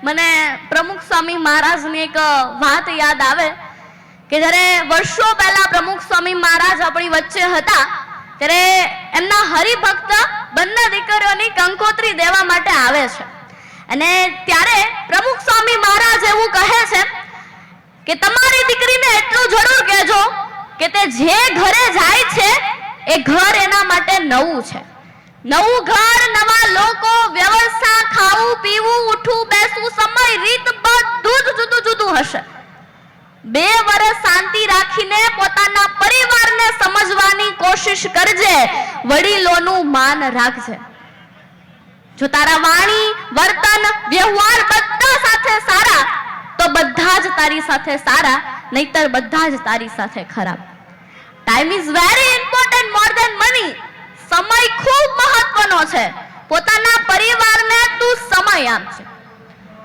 મને પ્રમુખ સ્વામી મહારાજની એક વાત યાદ આવે કે જ્યારે વર્ષો પહેલા પ્રમુખ સ્વામી મહારાજ આપણી વચ્ચે હતા ત્યારે એમના હરિભક્ત બંને દીકરીઓની કંકોત્રી દેવા માટે આવે છે અને ત્યારે પ્રમુખ સ્વામી મહારાજ એવું કહે છે કે તમારી દીકરીને એટલું જરૂર કહેજો કે તે જે ઘરે જાય છે એ ઘર એના માટે નવું છે, નવું ઘર, નવા લોકો, વ્યવસ્થા, ખાવું પીવું, ઉઠવું બેસવું, સમય રીત બધું જ જુદું જુદું હશે. 2 વર્ષ શાંતિ રાખીને પોતાના પરિવારને સમજવાની કોશિશ કરજે, વડીલોનું માન રાખજે. જો તારા વાણી, વર્તન, વ્યવહાર બધા સાથે સારા તો બધા જ તારી સાથે સારા, નહીતર બધા જ તારી સાથે ખરાબ. Time is very important more than money. સમય ખૂબ મહત્વનો છે. પોતાના પરિવારને તું સમય આપજે.